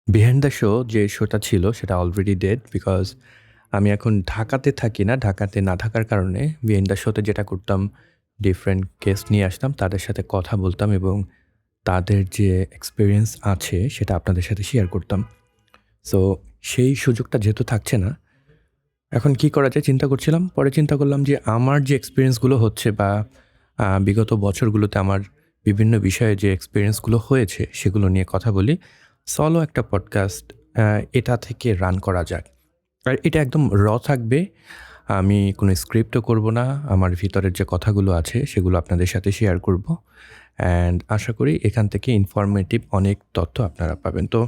Behind the show যে শোটা ছিল সেটা অলরেডি ডেড বিকজ আমি এখন ঢাকাতে থাকি না। ঢাকাতে না থাকার কারণে বিহাইন্ড দ্য শোতে যেটা করতাম, ডিফারেন্ট গেস্ট নিয়ে আসতাম, তাদের সাথে কথা বলতাম এবং তাদের যে এক্সপিরিয়েন্স আছে সেটা আপনাদের সাথে শেয়ার করতাম। সো সেই সুযোগটা যেহেতু থাকছে না, এখন কি করা যায় চিন্তা করছিলাম। পরে চিন্তা করলাম যে আমার যে এক্সপিরিয়েন্সগুলো হচ্ছে বা বিগত বছরগুলোতে আমার বিভিন্ন বিষয়ে যে এক্সপিরিয়েন্সগুলো হয়েছে সেগুলো নিয়ে কথা বলি। সলো একটা পডকাস্ট এটা থেকে রান করা যাক। আর এটা একদম থাকবে। আমি কোনো স্ক্রিপ্টও করব না। আমার ভিতরের যে কথাগুলো আছে সেগুলো আপনাদের সাথে শেয়ার করব। অ্যান্ড আশা করি এখান থেকে ইনফরমেটিভ অনেক তথ্য আপনারা পাবেন। তো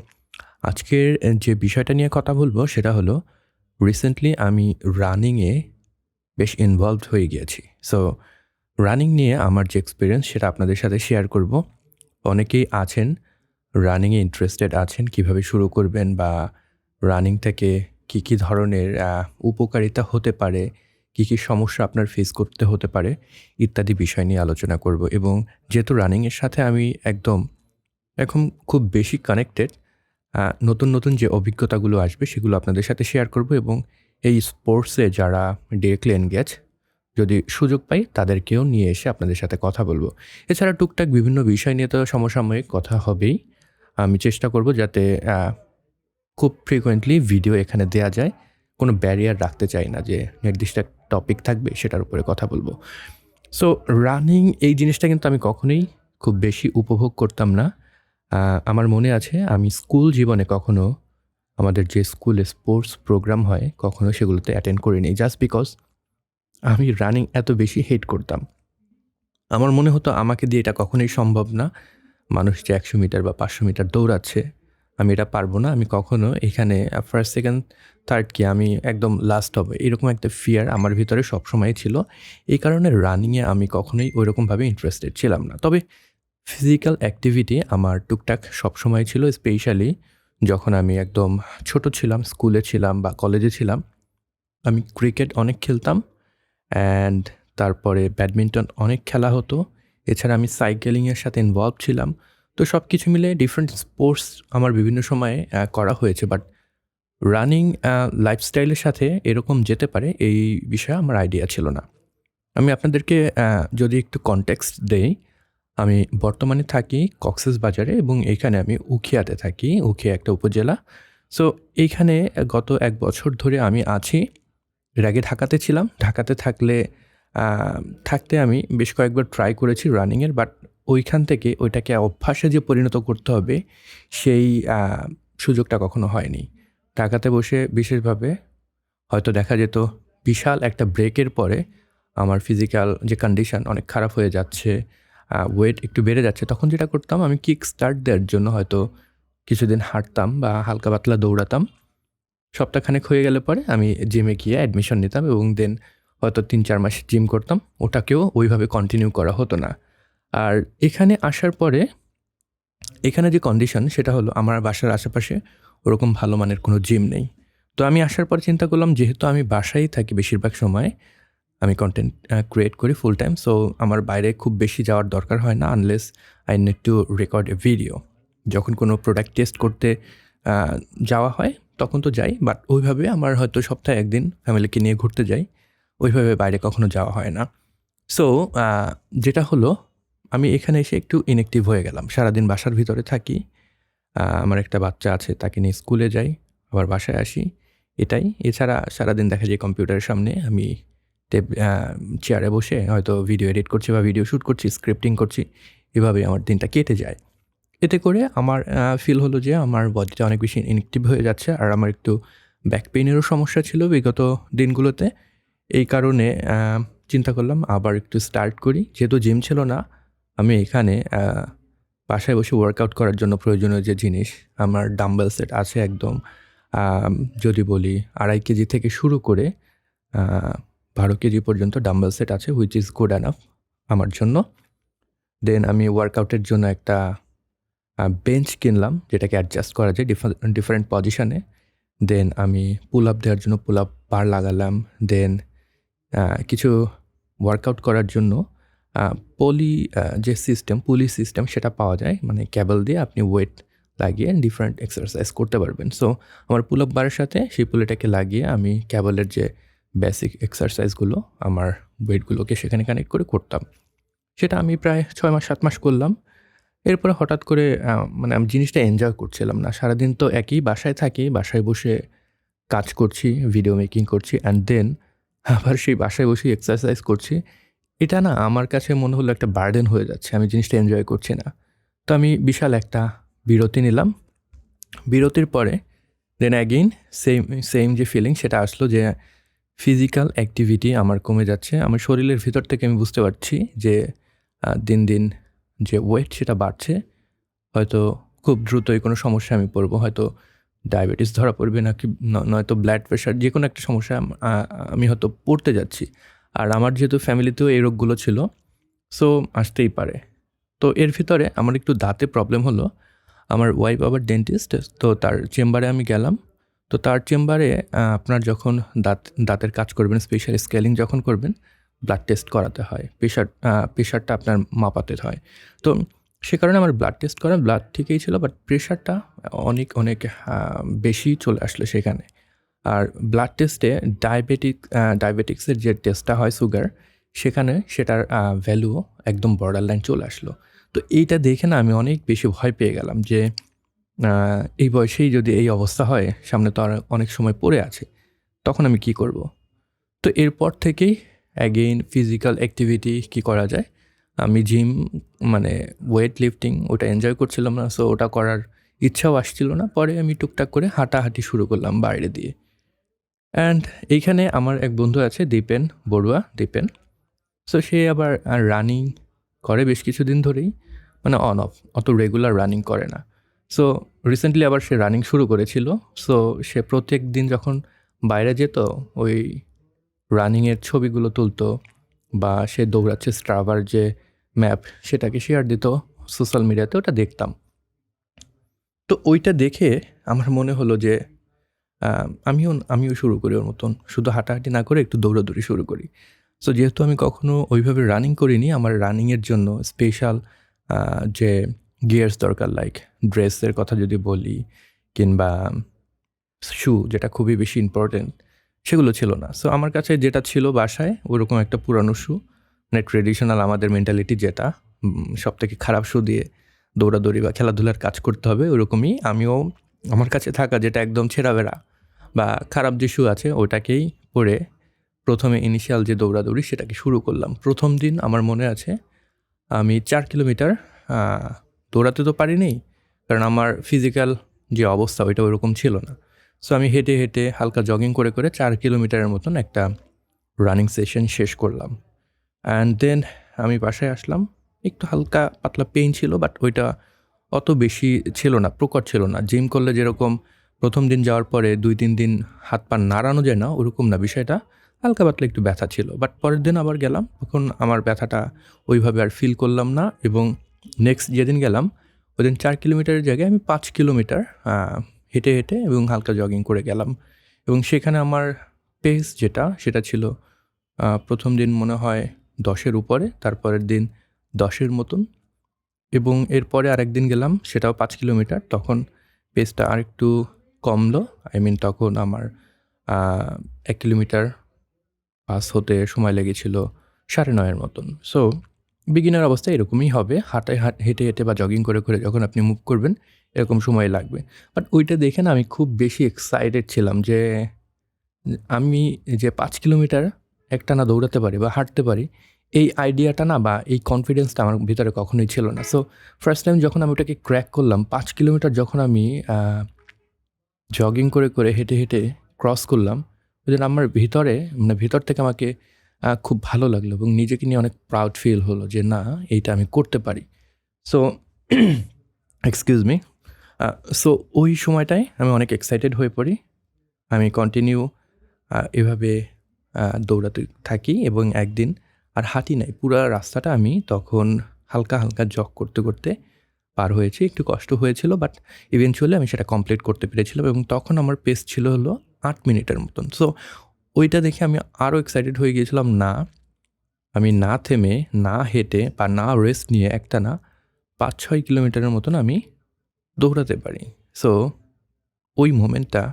আজকের যে বিষয়টা নিয়ে কথা বলবো সেটা হলো রিসেন্টলি আমি রানিংয়ে বেশ ইনভলভড হয়ে গিয়েছি। সো রানিং নিয়ে আমার যে এক্সপিরিয়েন্স সেটা আপনাদের সাথে শেয়ার করব। অনেকেই আছেন রানিংয়ে ইন্টারেস্টেড আছেন, কিভাবে শুরু করবেন বা রানিং থেকে কী ধরনের উপকারিতা হতে পারে, কী সমস্যা আপনার ফেস করতে হতে পারে ইত্যাদি বিষয় নিয়ে আলোচনা করব। এবং যেহেতু রানিংয়ের সাথে আমি একদম এখন খুব বেশি কানেক্টেড, নতুন যে অভিজ্ঞতাগুলো আসবে সেগুলো আপনাদের সাথে শেয়ার করব এবং এই স্পোর্টসে যারা ডিরেক্টলি এনগেজ, যদি সুযোগ পাই তাদেরকেও নিয়ে এসে আপনাদের সাথে কথা বলবো। এছাড়া টুকটাক বিভিন্ন বিষয় নিয়ে তো সমসাময়িক কথা হবেই। আমি চেষ্টা করব যাতে খুব ফ্রিকোয়েন্টলি ভিডিও এখানে দেয়া যায়। কোনো ব্যারিয়ার রাখতে চাই না যে নির্দিষ্ট এক টপিক থাকবে সেটার উপরে কথা বলবো। সো রানিং এই জিনিসটা কিন্তু আমি কখনোই খুব বেশি উপভোগ করতাম না। আমার মনে আছে আমি স্কুল জীবনে কখনো আমাদের যে স্কুলে স্পোর্টস প্রোগ্রাম হয় কখনো সেগুলোতে অ্যাটেন্ড করিনি। জাস্ট বিকজ আমি রানিং এত বেশি হেট করতাম। আমার মনে হতো আমাকে দিয়ে এটা কখনোই সম্ভব না। মানুষ যে ১০০ মিটার বা ৫০০ মিটার দৌড়াচ্ছে, আমি এটা পারবো না। আমি কখনো এখানে ফার্স্ট, সেকেন্ড, থার্ড কি আমি একদম লাস্ট হবো। এরকম একটা ফিয়ার আমার ভিতরে সবসময়ই ছিল। এই কারণে রানিংয়ে আমি কখনোই ওইরকমভাবে ইন্টারেস্টেড ছিলাম না। তবে ফিজিক্যাল অ্যাক্টিভিটি আমার টুকটাক সবসময় ছিল। স্পেশালি যখন আমি একদম ছোট ছিলাম, স্কুলে ছিলাম বা কলেজে ছিলাম, আমি ক্রিকেট অনেক খেলতাম। অ্যান্ড তারপরে ব্যাডমিন্টন অনেক খেলা হতো। এছাড়া আমি সাইকেলিংয়ের সাথে ইনভলভ ছিলাম। তো সব কিছু মিলে ডিফারেন্ট স্পোর্টস আমার বিভিন্ন সময়ে করা হয়েছে। বাট রানিং লাইফস্টাইলের সাথে এরকম যেতে পারে এই বিষয়ে আমার আইডিয়া ছিল না। আমি আপনাদেরকে যদি একটু কনটেক্সট দেই, আমি বর্তমানে থাকি কক্সবাজারে এবং এইখানে আমি উখিয়াতে থাকি। উখিয়া একটা উপজেলা। সো এইখানে গত ১ বছর ধরে আমি আছি। এর আগে ঢাকাতে ছিলাম। ঢাকাতে আ থাকতে আমি বেশ কয়েকবার ট্রাই করেছি রানিংয়ের। বাট ওইখান থেকে ওইটাকে অভ্যাসে যে পরিণত করতে হবে সেই আ সুযোগটা কখনো হয়নি। ঢাকাতে বসে বিশেষভাবে হয়তো দেখা যেত বিশাল একটা ব্রেকের পরে আমার ফিজিক্যাল যে কন্ডিশন অনেক খারাপ হয়ে যাচ্ছে, ওয়েট একটু বেড়ে যাচ্ছে। তখন যেটা করতাম আমি কিক স্টার্ট দেওয়ার জন্য হয়তো কিছুদিন হাঁটতাম বা হালকা পাতলা দৌড়াতাম। সপ্তাহখানেক হয়ে গেলে পরে আমি জিমে গিয়ে অ্যাডমিশন নিতাম এবং দেন হয়তো ৩-৪ মাস জিম করতাম। ওটাকেও ওইভাবে কন্টিনিউ করা হতো না। আর এখানে আসার পরে এখানে যে কন্ডিশন সেটা হলো আমার বাসার আশেপাশে ওরকম ভালো মানের কোনো জিম নেই। তো আমি আসার পরে চিন্তা করলাম যেহেতু আমি বাসায়ই থাকি বেশিরভাগ সময়, আমি কনটেন্ট ক্রিয়েট করি ফুল টাইম। সো আমার বাইরে খুব বেশি যাওয়ার দরকার হয় না unless I need to record A video. যখন কোনো প্রোডাক্ট টেস্ট করতে আ যাওয়া হয় তখন তো যাই। বাট ওইভাবে আমার হয়তো সপ্তাহে ১ দিন ফ্যামিলিকে নিয়ে ঘুরতে যাই। ওইভাবে বাইরে কখনো যাওয়া হয় না। সো আ যেটা হলো আমি এখানে এসে একটু ইনঅ্যাক্টিভ হয়ে গেলাম। সারাদিন বাসার ভিতরে থাকি। আমার একটা বাচ্চা আছে, তাকে নিয়ে স্কুলে যাই, আবার বাসায় আসি, এটাই। এছাড়া সারাদিন দেখা যায় কম্পিউটারের সামনে আমি টেব আ চেয়ারে বসে হয়তো ভিডিও এডিট করছি বা ভিডিও শুট করছি, স্ক্রিপ্টিং করছি। এভাবেই আমার দিনটা কেটে যায়। এতে করে আমার ফিল হলো যে আমার বডিটা অনেক বেশি ইনঅ্যাক্টিভ হয়ে যাচ্ছে। আর আমার একটু ব্যাক পেইনেরও সমস্যা ছিল বিগত দিনগুলোতে। এই কারণে চিন্তা করলাম আবার একটু স্টার্ট করি। যেহেতু জিম ছিল না, আমি এখানে বাসায় বসে ওয়ার্কআউট করার জন্য প্রয়োজনীয় যে জিনিস, আমার ডাম্বেল সেট আছে একদম। যদি বলি ২.৫ কেজি থেকে শুরু করে আ ১২ কেজি পর্যন্ত ডাম্বেল সেট আছে, হুইচ ইজ গুড এনাফ আমার জন্য। দেন আমি ওয়ার্কআউটের জন্য একটা বেঞ্চ কিনলাম যেটাকে অ্যাডজাস্ট করা যায় ডিফারেন্ট পজিশনে। দেন আমি পুল আপ দেওয়ার জন্য পুল আপ বার লাগালাম। দেন কিছু ওয়ার্কআউট করার জন্য আ যে পুলি সিস্টেম সেটা পাওয়া যায়। মানে ক্যাবল দিয়ে আপনি ওয়েট লাগিয়ে ডিফারেন্ট এক্সারসাইজ করতে পারবেন। সো আমার পুল আপ বারের সাথে সেই পুলিটাকে লাগিয়ে আমি ক্যাবলের যে বেসিক এক্সারসাইজগুলো আমার ওয়েটগুলোকে সেখানে কানেক্ট করে করতাম। সেটা আমি প্রায় 6 মাস 7 মাস করলাম। এরপরে হঠাৎ করে মানে আমি জিনিসটা এনজয় করছিলাম না। সারাদিন তো একই বাসায় থাকি, বাসায় বসে কাজ করছি, ভিডিও মেকিং করছি অ্যান্ড দেন আবার সেই বাসায় বসেই এক্সারসাইজ করছি। এটা না আমার কাছে মনে হলো একটা বার্ডেন হয়ে যাচ্ছে। আমি জিনিসটা এনজয় করছি না। তো আমি বিশাল একটা বিরতি নিলাম। বিরতির পরে দেন অ্যাগেইন সেম যে ফিলিং সেটা আসলো যে ফিজিক্যাল অ্যাক্টিভিটি আমার কমে যাচ্ছে। আমার শরীরের ভিতর থেকে আমি বুঝতে পারছি যে দিন, দিন যে ওয়েট সেটা বাড়ছে। হয়তো খুব দ্রুতই কোনো সমস্যায় আমি পড়বো। হয়তো ডায়াবেটিস ধরা পড়বে নাকি নয়তো ব্লাড প্রেশার যেকোনো একটা সমস্যায় আমি হয়তো পড়তে যাচ্ছি। আর আমার যেহেতু ফ্যামিলিতেও এই রোগগুলো ছিল, সো আসতেই পারে। তো এর ভিতরে আমার একটু দাঁতে প্রবলেম হলো। আমার ওয়াইফ আবার ডেন্টিস্ট, তো তার চেম্বারে আমি গেলাম। তো তার চেম্বারে আপনার যখন দাঁতের কাজ করবেন, স্পেশাল স্কেলিং যখন করবেন, ব্লাড টেস্ট করাতে হয়। প্রেশারটা আপনার মাপাতে হয়। তো সে কারণে আমার ব্লাড টেস্ট করা, ব্লাড ঠিকই ছিল, বাট প্রেশারটা অনেক বেশি চলে আসলো সেখানে। আর ব্লাড টেস্টে ডায়াবেটিক্সের যে টেস্টটা হয় সুগার, সেখানে সেটার ভ্যালু একদম বর্ডার লাইন চলে আসলো। তো এইটা দেখে না আমি অনেক বেশি ভয় পেয়ে গেলাম যে এই বয়সেই যদি এই অবস্থা হয়, সামনে তো আর অনেক সময় পড়ে আছে, তখন আমি কি করব? তো এরপর থেকেই অ্যাগেইন ফিজিক্যাল অ্যাক্টিভিটি কী করা যায়? আমি জিম মানে ওয়েট লিফটিং ওটা এনজয় করছিলাম না, সো ওটা করার ইচ্ছাও আসছিল না। পরে আমি টুকটাক করে হাঁটাহাঁটি শুরু করলাম বাইরে দিয়ে। অ্যান্ড এইখানে আমার এক বন্ধু আছে দীপেন বড়ুয়া, দীপেন। সো সে আবার রানিং করে বেশ কিছুদিন ধরেই, মানে অন অফ, অত রেগুলার রানিং করে না। সো রিসেন্টলি আবার সে রানিং শুরু করেছিল। সো সে প্রত্যেক দিন যখন বাইরে যেত, ওই রানিংয়ের ছবিগুলো তুলতো বা সে দৌড়াচ্ছে স্ট্রাভার যে ম্যাপ সেটাকে শেয়ার দিত সোশ্যাল মিডিয়াতে, ওটা দেখতাম। তো ওইটা দেখে আমার মনে হলো যে আমিও শুরু করি ওর মতন, শুধু হাঁটাহাঁটি না করে একটু দৌড়াদৌড়ি শুরু করি। সো যেহেতু আমি কখনো ওইভাবে রানিং করিনি, আমার রানিংয়ের জন্য স্পেশাল যে গিয়ার্স দরকার, লাইক ড্রেসের কথা যদি বলি, কিংবা শু যেটা খুবই বেশি ইম্পর্টেন্ট, সেগুলো ছিল না। সো আমার কাছে যেটা ছিল বাসায় ওরকম একটা পুরানো শু, মানে ট্রেডিশনাল আমাদের মেন্টালিটি যেটা সবথেকে খারাপ শু দিয়ে দৌড়াদৌড়ি বা খেলাধুলার কাজ করতে হবে, ওরকমই আমিও আমার কাছে থাকা যেটা একদম ছেঁড়াবেড়া বা খারাপ যে শু আছে ওটাকেই পরে প্রথমে ইনিশিয়াল যে দৌড়াদৌড়ি সেটাকে শুরু করলাম। প্রথম দিন আমার মনে আছে আমি 4 কিলোমিটার দৌড়াতে তো পারিনি, কারণ আমার ফিজিক্যাল যে অবস্থা ওইটা ওরকম ছিল না। সো আমি হেঁটে হেঁটে হালকা জগিং করে করে 4 কিলোমিটারের মতন একটা রানিং সেশন শেষ করলাম। অ্যান্ড দেন আমি বাসায় আসলাম। একটু হালকা পাতলা পেইন ছিল, বাট ওইটা অত বেশি ছিল না, প্রকট ছিল না। জিম করলে যেরকম প্রথম দিন যাওয়ার পরে 2-3 দিন হাত পা নাড়ানো যায় না, ওরকম না বিষয়টা। হালকা পাতলা একটু ব্যথা ছিল, বাট পরের দিন আবার গেলাম, তখন আমার ব্যথাটা ওইভাবে আর ফিল করলাম না। এবং নেক্সট যেদিন গেলাম ওইদিন 4 কিলোমিটারের জায়গায় আমি 5 কিলোমিটার হেঁটে হেঁটে এবং হালকা জগিং করে গেলাম। এবং সেখানে আমার পেস যেটা সেটা ছিল প্রথম দিন মনে হয় 10-এর উপরে, তারপরের দিন 10-এর মতন, এবং এরপরে আরেকদিন গেলাম সেটাও 5 কিলোমিটার, তখন পেসটা আরেকটু কমলো। তখন আমার 1 কিলোমিটার পাস হতে সময় লেগেছিল 9:30-এর মতন। সো বিগিনার অবস্থায় এরকমই হবে, হেঁটে হেঁটে বা জগিং করে করে যখন আপনি মুভ করবেন এরকম সময় লাগবে। বাট ওইটা দেখে না আমি খুব বেশি এক্সাইটেড ছিলাম যে আমি যে 5 কিলোমিটার একটানা দৌড়াতে পারি বা হাঁটতে পারি, এই আইডিয়াটা না বা এই কনফিডেন্সটা আমার ভিতরে কখনোই ছিল না। সো ফার্স্ট টাইম যখন আমি ওটাকে ক্র্যাক করলাম, 5 কিলোমিটার যখন আমি জগিং করে করে হেঁটে হেঁটে ক্রস করলাম, ওইদিন আমার ভিতরে মানে ভিতর থেকে আমাকে খুব ভালো লাগলো এবং নিজেকে নিয়ে অনেক প্রাউড ফিল হলো যে না, এইটা আমি করতে পারি। So excuse me. সো ওই সময়টায় আমি অনেক এক্সাইটেড হয়ে পড়ি। আমি কন্টিনিউ এভাবে দৌড়াতে থাকি এবং একদিন আর হাঁটি নাই, পুরা রাস্তাটা আমি তখন হালকা হালকা জগ করতে করতে পার হয়েছি। একটু কষ্ট হয়েছিল, বাট ইভেনচুয়ালি আমি সেটা কমপ্লিট করতে পেরেছিলাম এবং তখন আমার পেস ছিল হলো 8 মিনিটের মতন। সো ওইটা দেখে আমি আরও এক্সাইটেড হয়ে গিয়েছিলাম। না, আমি না থেমে, না হেঁটে বা না রেস্ট নিয়ে একটানা 5-6 কিলোমিটারের মতন আমি দৌড়াতে পারি। সো ওই মোমেন্টটা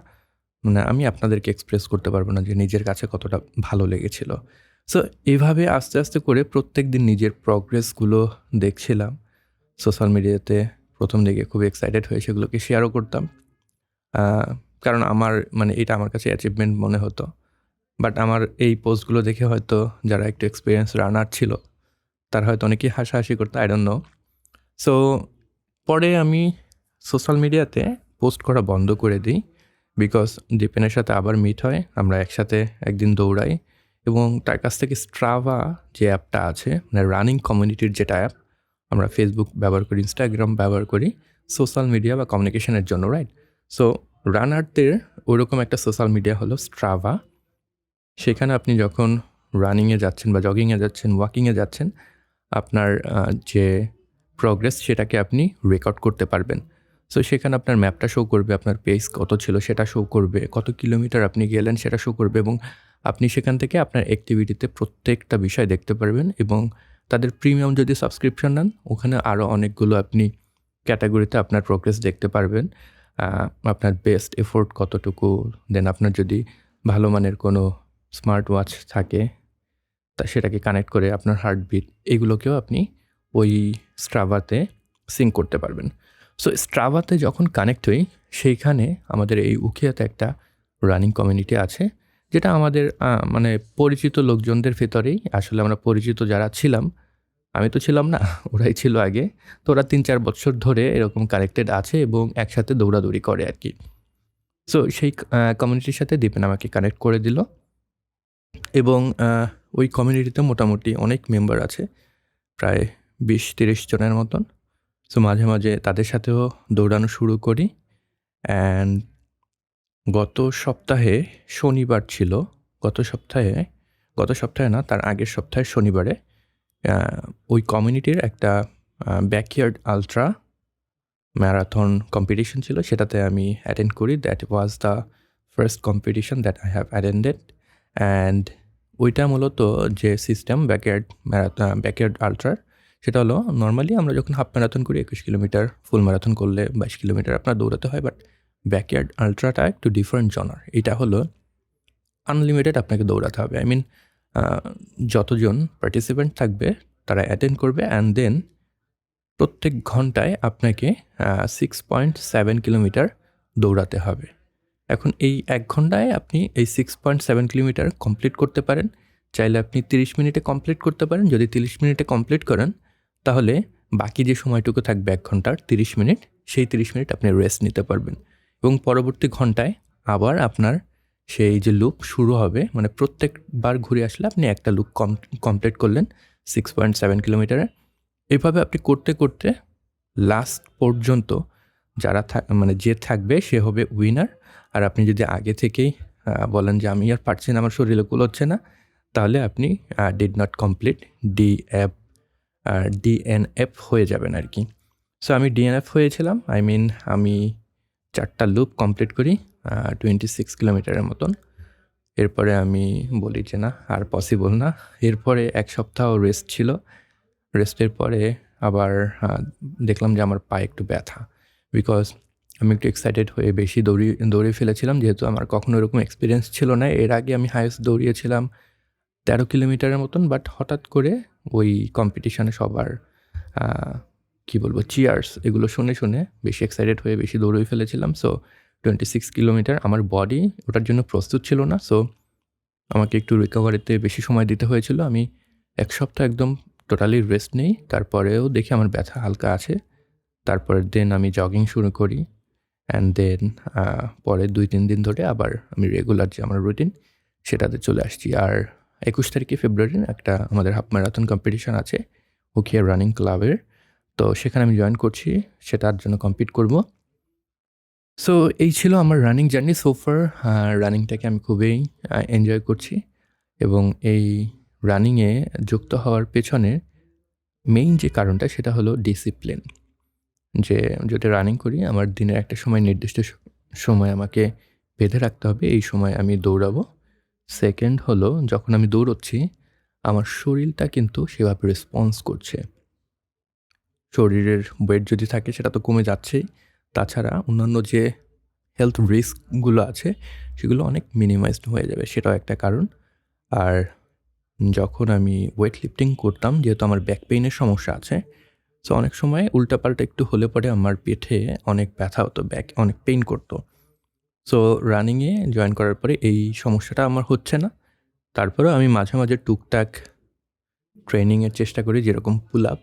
মানে আমি আপনাদেরকে এক্সপ্রেস করতে পারবো না যে নিজের কাছে কতটা ভালো লেগেছিল। সো এভাবে আস্তে, আস্তে করে প্রত্যেকদিন নিজের প্রগ্রেসগুলো দেখছিলাম। সোশ্যাল মিডিয়াতে ১ম দিকে খুব এক্সাইটেড হয়ে সেগুলোকে শেয়ারও করতাম। আ কারণ আমার মানে এটা আমার কাছে অ্যাচিভমেন্ট মনে হতো। বাট আমার এই পোস্টগুলো দেখে হয়তো যারা একটু এক্সপেরিয়েন্স রানার ছিল, তারা হয়তো অনেকেই হাসাহাসি করতো, আই ডোন্ট নো। সো পরে আমি সোশ্যাল মিডিয়াতে পোস্ট করা বন্ধ করে দিই। বিকজ দীপেনের সাথে আবার মিট হয়। আমরা একসাথে একদিন দৌড়াই এবং তার কাছ থেকে স্ট্রাভা যে অ্যাপটা আছে, মানে রানিং কমিউনিটির যেটা অ্যাপ, আমরা ফেসবুক ব্যবহার করি, ইনস্টাগ্রাম ব্যবহার করি সোশ্যাল মিডিয়া বা কমিউনিকেশনের জন্য, রাইট? সো রানারদের ওরকম একটা সোশ্যাল মিডিয়া হলো স্ট্রাভা। সেখানে আপনি যখন রানিংয়ে যাচ্ছেন বা জগিংয়ে যাচ্ছেন, ওয়াকিংয়ে যাচ্ছেন, আপনার যে প্রগ্রেস সেটাকে আপনি রেকর্ড করতে পারবেন। সো সেখানে আপনার ম্যাপটা শো করবে, আপনার পেস কত ছিল সেটা শো করবে, কত কিলোমিটার আপনি গেলেন সেটা শো করবে এবং আপনি সেখান থেকে আপনার অ্যাক্টিভিটিতে প্রত্যেকটা বিষয় দেখতে পারবেন এবং তাদের প্রিমিয়াম যদি সাবস্ক্রিপশন নেন, ওখানে আরও অনেকগুলো আপনি ক্যাটাগরিতে আপনার প্রোগ্রেস দেখতে পারবেন। আপনার বেস্ট এফোর্ট কতটুকু, দেন আপনার যদি ভালো মানের কোনো স্মার্ট ওয়াচ থাকে তা সেটাকে কানেক্ট করে আপনার হার্টবিট এগুলোকেও আপনি ওই স্ট্রাভাতে সিঙ্ক করতে পারবেন। সো স্ট্রাভাতে যখন কানেক্ট হই, সেইখানে আমাদের এই উখিয়াতে একটা রানিং কমিউনিটি আছে, যেটা আমাদের মানে পরিচিত লোকজনদের ভেতরেই। আসলে আমরা পরিচিত যারা ছিলাম, আমি তো ছিলাম না, ওরাই ছিল আগে। তো ওরা ৩-৪ বছর ধরে এরকম কানেক্টেড আছে এবং একসাথে দৌড়াদৌড়ি করে আর কি। সো সেই কমিউনিটির সাথে দীপেন আমাকে কানেক্ট করে দিল এবং ওই কমিউনিটিতে মোটামুটি অনেক মেম্বার আছে, প্রায় ২০-৩০ জনের মতন। সো মাঝে, মাঝে তাদের সাথেও দৌড়ানো শুরু করি। অ্যান্ড গত সপ্তাহে শনিবার ছিল। গত সপ্তাহে না, তার আগের সপ্তাহের শনিবারে ওই কমিউনিটির একটা ব্যাকইয়ার্ড আল্ট্রা ম্যারাথন কম্পিটিশন ছিল। সেটাতে আমি অ্যাটেন্ড করি। That was the first competition that I have attended. And ওইটা মূলত যে সিস্টেম ব্যাকইয়ার্ড আল্ট্রার, সেটা হলো নর্মালি আমরা যখন হাফ ম্যারাথন করি ২১ কিলোমিটার, ফুল ম্যারাথন করলে ২২ কিলোমিটার আপনার দৌড়াতে হয়। বাট ব্যাকইয়ার্ড আল্ট্রাটা একটু ডিফারেন্ট জনার। এটা হলো আনলিমিটেড আপনাকে দৌড়াতে হবে। আই মিন যতজন পার্টিসিপেন্ট থাকবে তারা অ্যাটেন্ড করবে অ্যান্ড দেন প্রত্যেক ঘন্টায় আপনাকে 6.7 কিলোমিটার দৌড়াতে হবে। এখন এই ১ ঘন্টায় আপনি এই 6.7 কিলোমিটার কমপ্লিট করতে পারেন। চাইলে আপনি ৩০ মিনিটে কমপ্লিট করতে পারেন। যদি ৩০ মিনিটে কমপ্লিট করেন, তাহলে বাকি যে সময়টুকু থাকবে ১ ঘন্টার ৩০ মিনিট, সেই ৩০ মিনিট আপনি রেস্ট নিতে পারবেন এবং পরবর্তী ঘন্টায় আবার আপনার সেই যে লুপ শুরু হবে, মানে প্রত্যেকবার ঘুরে আসলে আপনি একটা লুপ কমপ্লিট করলেন 6.7 কিলোমিটারে। এভাবে আপনি করতে, করতে লাস্ট পর্যন্ত যারা মানে যে থাকবে সে হবে উইনার। আর আপনি যদি আগে থেকেই বলেন যে আমি আর পারছি না, আমার শরীরে কুলোচ্ছে না, তাহলে আপনি ডিড নট কমপ্লিট ডিএনএফ হয়ে যাবেন আর কি। সো আমি ডিএনএফ হয়েছিলাম। আই মিন আমি ৪টা লুপ কমপ্লিট করি 26 কিলোমিটারের মতন। এরপরে আমি বলি যে না, আর পসিবল না। এরপরে ১ সপ্তাহ রেস্ট ছিল। রেস্টের পরে আবার দেখলাম যে আমার পায়ে একটু ব্যথা। বিকজ আমি একটু এক্সাইটেড হয়ে বেশি দৌড়িয়ে ফেলেছিলাম, যেহেতু আমার কখনো এরকম এক্সপিরিয়েন্স ছিল না। এর আগে আমি হাইয়েস্ট দৌড়িয়েছিলাম ১৩ কিলোমিটারের মতন। বাট হঠাৎ করে ওই কম্পিটিশনে সবার কী বলবো চিয়ার্স এগুলো শুনে বেশি এক্সাইটেড হয়ে বেশি দৌড়িয়ে ফেলেছিলাম। সো 26 কিলোমিটার আমার বডি ওটার জন্য প্রস্তুত ছিল না। সো আমাকে একটু রিকভারিতে বেশি সময় দিতে হয়েছিল। আমি ১ সপ্তাহ একদম টোটালি রেস্ট নেই। তারপরেও দেখি আমার ব্যথা হালকা আছে। তারপরের দিন আমি জগিং শুরু করি অ্যান্ড দেন পরে ২-৩ দিন ধরে আবার আমি রেগুলার যে আমার রুটিন সেটাতে চলে আসছি। আর ২১ তারিখে ফেব্রুয়ারির একটা আমাদের হাফ ম্যারাথন কম্পিটিশন আছে উখিয়া রানিং ক্লাবের। তো সেখানে আমি জয়েন করছি, সেটার জন্য কম্পিট করব। সো এই ছিল আমার রানিং জার্নি সো ফার। রানিংটাকে আমি খুবই এনজয় করছি এবং এই রানিংয়ে যুক্ত হওয়ার পেছনে মেইন যে কারণটা সেটা হলো ডিসিপ্লিন। যে যদি রানিং করি, আমার দিনের একটা সময় নির্দিষ্ট সময় আমাকে বেঁধে রাখতে হবে, এই সময় আমি দৌড়াবো। সেকেন্ড হলো যখন আমি দৌড়চ্ছি আমার শরীরটা কিন্তু সেভাবে রেসপন্স করছে। শরীরের ওয়েট যদি থাকে সেটা তো কমে যাচ্ছেই, তাছাড়া অন্যান্য যে হেলথ রিস্কগুলো আছে সেগুলো অনেক মিনিমাইজড হয়ে যাবে, সেটাও একটা কারণ। আর যখন আমি ওয়েট লিফটিং করতাম, যেহেতু আমার ব্যাক পেইনের সমস্যা আছে, সো অনেক সময় উল্টাপাল্টা একটু হলে পরে আমার পেটে অনেক ব্যথা হতো, ব্যাক অনেক পেইন করতো। সো রানিংয়ে জয়েন করার পরে এই সমস্যাটা আমার হচ্ছে না। তারপরেও আমি মাঝে মাঝে টুকটাক ট্রেনিংয়ের চেষ্টা করি, যেরকম পুল আপ,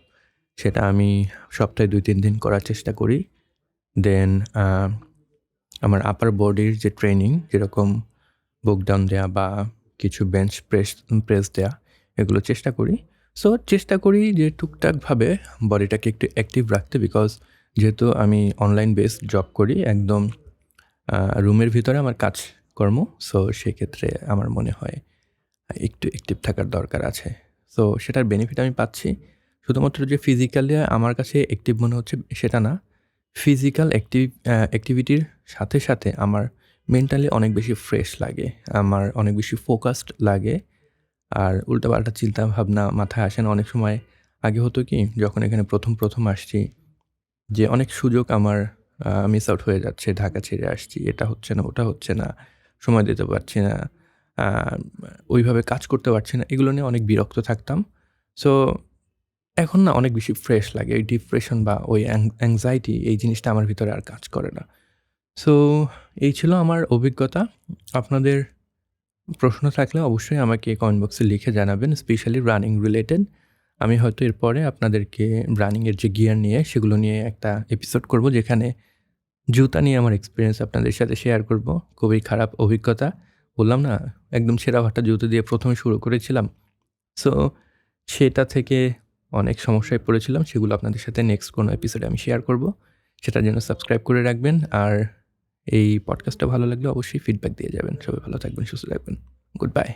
সেটা আমি সপ্তাহে 2-3 দিন করার চেষ্টা করি। দেন আমার আপার বডির যে ট্রেনিং, যেরকম বুক ডাউন দেওয়া বা কিছু বেঞ্চ প্রেস দেওয়া, এগুলো চেষ্টা করি। সো চেষ্টা করি যে টুকটাকভাবে বডিটাকে একটু অ্যাক্টিভ রাখতে, বিকজ যেহেতু আমি অনলাইন বেসড জব করি, একদম রুমের ভিতরে আমার কাজকর্ম। সো সেক্ষেত্রে আমার মনে হয় একটু অ্যাক্টিভ থাকার দরকার আছে। সো সেটার বেনিফিট আমি পাচ্ছি। শুধুমাত্র যে ফিজিক্যালি আমার কাছে অ্যাক্টিভ মনে হচ্ছে সেটা না। ফিজিক্যাল অ্যাক্টিভিটির সাথে সাথে আমার মেন্টালি অনেক বেশি ফ্রেশ লাগে। আমার অনেক বেশি ফোকাসড লাগে। আর উল্টাপাল্টা চিন্তাভাবনা মাথায় আসে না। অনেক সময় আগে হতো কি, যখন এখানে প্রথম আসছি, যে অনেক সুযোগ আমার মিস আউট হয়ে যাচ্ছে। ঢাকা ছেড়ে আসছি, এটা হচ্ছে না, ওটা হচ্ছে না, সময় দিতে পারছি না, আ ওইভাবে কাজ করতে পারছি না। এগুলো নিয়ে অনেক বিরক্ত থাকতাম। সো এখন না অনেক বেশি ফ্রেশ লাগে। ওই ডিপ্রেশন বা ওই অ্যাংজাইটি, এই জিনিসটা আমার ভিতরে আর কাজ করে না। সো এই ছিল আমার অভিজ্ঞতা। আপনাদের প্রশ্ন থাকলে অবশ্যই আমাকে কমেন্ট বক্সে লিখে জানাবেন, স্পেশালি রানিং রিলেটেড। আমি হয়তো এরপরে আপনাদেরকে রানিংয়ের যে গিয়ার নিয়ে, সেগুলো নিয়ে একটা এপিসোড করব, যেখানে জুতা নিয়ে আমার এক্সপেরিয়েন্স আপনাদের সাথে শেয়ার করব। খুবই খারাপ অভিজ্ঞতা। বললাম না, একদম ছেঁড়া ফাটা জুতো দিয়ে ১ম এ শুরু করেছিলাম। সো সেটা থেকে অনেক সমস্যায় পড়েছিলাম। সেগুলো আপনাদের সাথে নেক্সট কোনো এপিসোডে আমি শেয়ার করব। সেটার জন্য সাবস্ক্রাইব করে রাখবেন। আর এই পডকাস্টটা ভালো লাগলে অবশ্যই ফিডব্যাক দিয়ে যাবেন। সবাই ভালো থাকবেন, সুস্থ থাকবেন। Good bye.